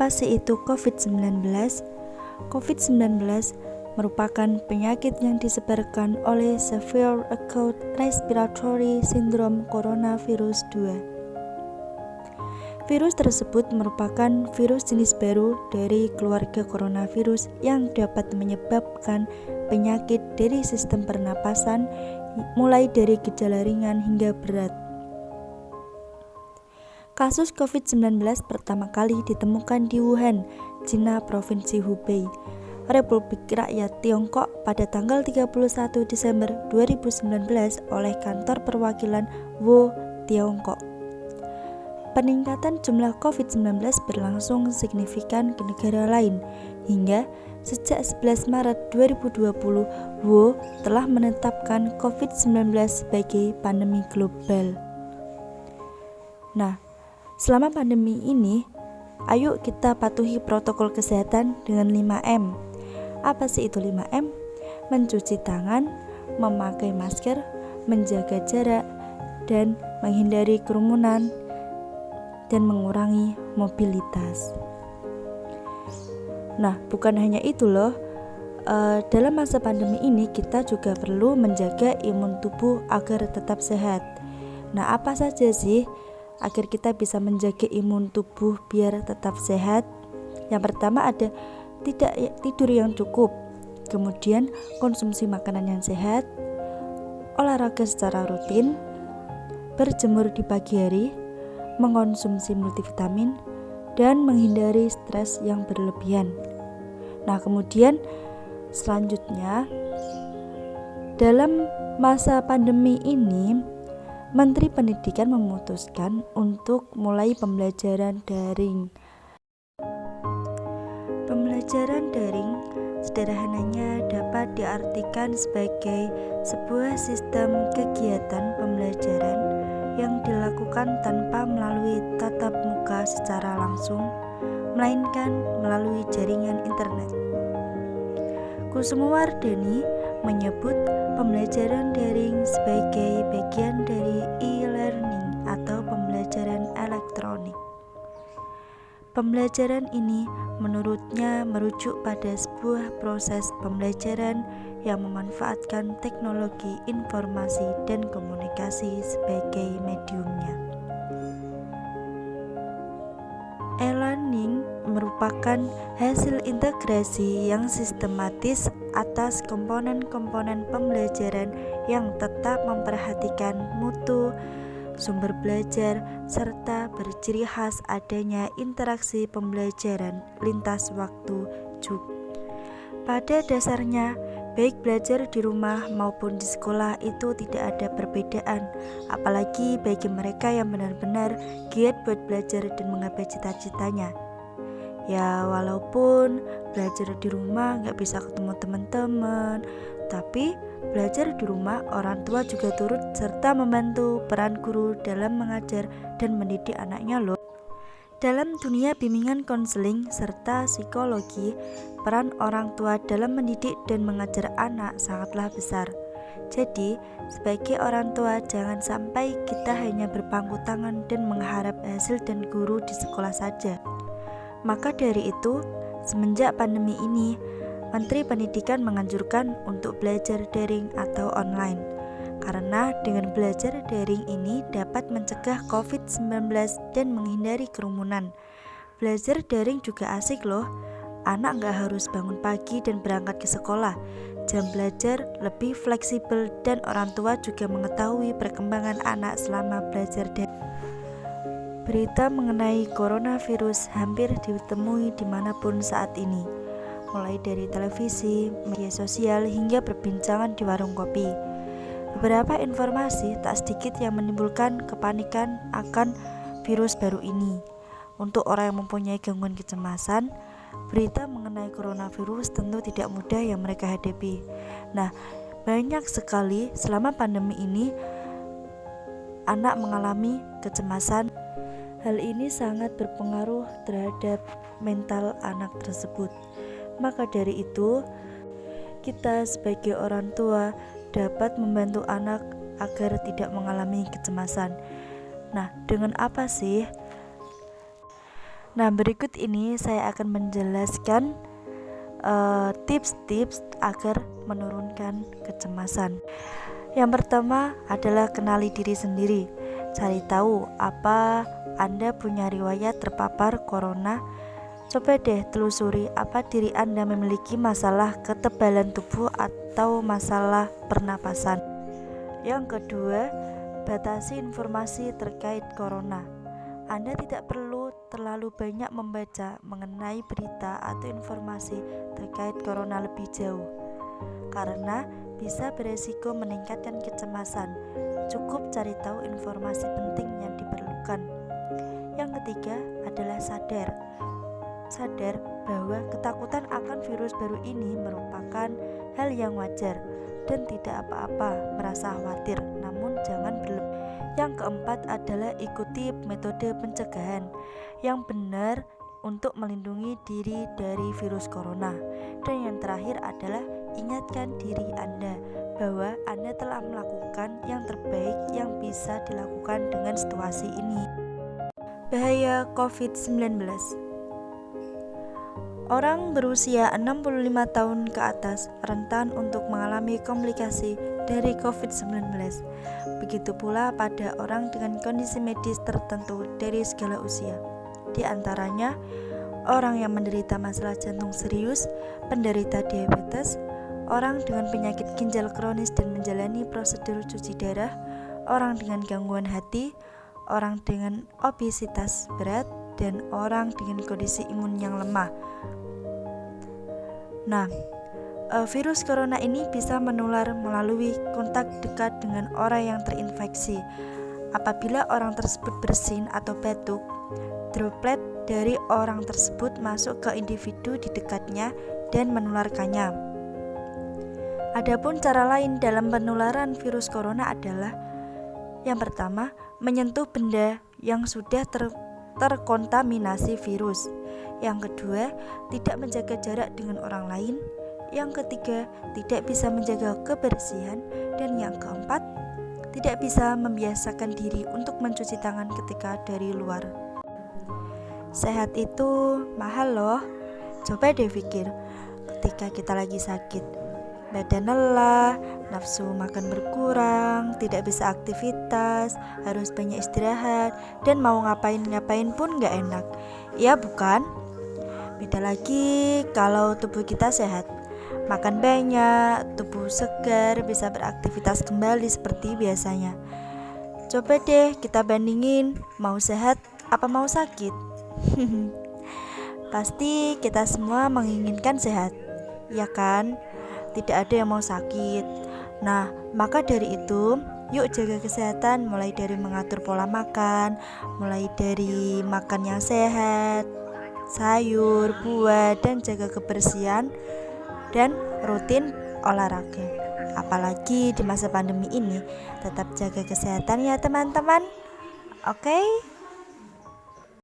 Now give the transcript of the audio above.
Apa sih itu COVID-19? COVID-19 merupakan penyakit yang disebarkan oleh Severe Acute Respiratory Syndrome Coronavirus 2. Virus tersebut merupakan virus jenis baru dari keluarga coronavirus yang dapat menyebabkan penyakit dari sistem pernapasan, mulai dari gejala ringan hingga berat. Kasus COVID-19 pertama kali ditemukan di Wuhan, Cina, Provinsi Hubei, Republik Rakyat Tiongkok pada tanggal 31 Desember 2019 oleh Kantor Perwakilan WO Tiongkok. Peningkatan jumlah COVID-19 berlangsung signifikan ke negara lain, hingga sejak 11 Maret 2020 WO telah menetapkan COVID-19 sebagai pandemi global. Nah, selama pandemi ini, ayo kita patuhi protokol kesehatan dengan 5M. Apa sih itu 5M? Mencuci tangan, memakai masker, menjaga jarak, dan menghindari kerumunan, dan mengurangi mobilitas. Nah, bukan hanya itu loh. Dalam masa pandemi ini kita juga perlu menjaga imun tubuh agar tetap sehat. Nah, apa saja sih agar kita bisa menjaga imun tubuh biar tetap sehat? Yang pertama ada tidak tidur yang cukup, kemudian konsumsi makanan yang sehat, olahraga secara rutin, berjemur di pagi hari, mengonsumsi multivitamin, dan menghindari stres yang berlebihan. Nah, kemudian selanjutnya dalam masa pandemi ini Menteri Pendidikan memutuskan untuk mulai pembelajaran daring. Pembelajaran daring sederhananya dapat diartikan sebagai sebuah sistem kegiatan pembelajaran yang dilakukan tanpa melalui tatap muka secara langsung, melainkan melalui jaringan internet. Kusumawardhani menyebut pembelajaran daring sebagai bagian dari e-learning atau pembelajaran elektronik. Pembelajaran ini menurutnya merujuk pada sebuah proses pembelajaran yang memanfaatkan teknologi informasi dan komunikasi sebagai mediumnya. E-learning merupakan hasil integrasi yang sistematis atas komponen-komponen pembelajaran yang tetap memperhatikan mutu sumber belajar serta berciri khas adanya interaksi pembelajaran lintas waktu juga. Pada dasarnya, baik belajar di rumah maupun di sekolah itu tidak ada perbedaan, apalagi bagi mereka yang benar-benar giat buat belajar dan menggapai cita-citanya. Ya, walaupun belajar di rumah gak bisa ketemu teman-teman, tapi belajar di rumah orang tua juga turut serta membantu peran guru dalam mengajar dan mendidik anaknya loh. Dalam dunia bimbingan konseling serta psikologi, peran orang tua dalam mendidik dan mengajar anak sangatlah besar. Jadi, sebagai orang tua jangan sampai kita hanya berpangku tangan dan mengharap hasil dan guru di sekolah saja. Maka dari itu, semenjak pandemi ini, Menteri Pendidikan menganjurkan untuk belajar daring atau online. Karena dengan belajar daring ini dapat mencegah COVID-19 dan menghindari kerumunan. Belajar daring juga asik loh. Anak gak harus bangun pagi dan berangkat ke sekolah. Jam belajar lebih fleksibel dan orang tua juga mengetahui perkembangan anak selama belajar daring. Berita mengenai coronavirus hampir ditemui dimanapun saat ini, mulai dari televisi, media sosial, hingga perbincangan di warung kopi. Beberapa informasi tak sedikit yang menimbulkan kepanikan akan virus baru ini. Untuk orang yang mempunyai gangguan kecemasan, berita mengenai coronavirus tentu tidak mudah yang mereka hadapi. Nah, banyak sekali selama pandemi ini anak mengalami kecemasan. Hal ini sangat berpengaruh terhadap mental anak tersebut. Maka dari itu, kita sebagai orang tua dapat membantu anak agar tidak mengalami kecemasan. Nah, dengan apa sih? Nah, berikut ini saya akan menjelaskan tips-tips agar menurunkan kecemasan. Yang pertama adalah kenali diri sendiri. Cari tahu apa Anda punya riwayat terpapar corona. Coba deh telusuri apa diri Anda memiliki masalah ketebalan tubuh atau masalah pernapasan. Yang kedua, batasi informasi terkait corona. Anda tidak perlu terlalu banyak membaca mengenai berita atau informasi terkait corona lebih jauh, karena bisa beresiko meningkatkan kecemasan. Cukup cari tahu informasi penting yang diperlukan. Yang ketiga adalah sadar bahwa ketakutan akan virus baru ini merupakan hal yang wajar dan tidak apa-apa merasa khawatir, namun jangan berlebihan. Yang keempat adalah ikuti metode pencegahan yang benar untuk melindungi diri dari virus corona. Dan yang terakhir adalah ingatkan diri Anda bahwa Anda telah melakukan yang terbaik yang bisa dilakukan dengan situasi ini. Bahaya COVID-19. Orang berusia 65 tahun ke atas rentan untuk mengalami komplikasi dari COVID-19. Begitu pula pada orang dengan kondisi medis tertentu dari segala usia. Di antaranya, orang yang menderita masalah jantung serius, penderita diabetes, orang dengan penyakit ginjal kronis dan menjalani prosedur cuci darah, orang dengan gangguan hati, orang dengan obesitas berat, dan orang dengan kondisi imun yang lemah. Nah, virus corona ini bisa menular melalui kontak dekat dengan orang yang terinfeksi. Apabila orang tersebut bersin atau batuk, droplet dari orang tersebut masuk ke individu di dekatnya dan menularkannya. Adapun cara lain dalam penularan virus corona adalah: yang pertama, menyentuh benda yang sudah terkontaminasi virus. Yang kedua, tidak menjaga jarak dengan orang lain. Yang ketiga, tidak bisa menjaga kebersihan. Dan yang keempat, tidak bisa membiasakan diri untuk mencuci tangan ketika dari luar. Sehat itu mahal loh. Coba deh pikir, ketika kita lagi sakit, badan lelah, nafsu makan berkurang, tidak bisa aktivitas, harus banyak istirahat, dan mau ngapain pun gak enak. Ya bukan? Beda lagi kalau tubuh kita sehat, makan banyak, tubuh segar, bisa beraktivitas kembali seperti biasanya. Coba deh kita bandingin, mau sehat apa mau sakit? Pasti kita semua menginginkan sehat, ya kan? Tidak ada yang mau sakit. Nah, maka dari itu, yuk jaga kesehatan mulai dari mengatur pola makan, mulai dari makan yang sehat, sayur, buah, dan jaga kebersihan, dan rutin olahraga. Apalagi di masa pandemi ini, tetap jaga kesehatan ya teman-teman. Oke?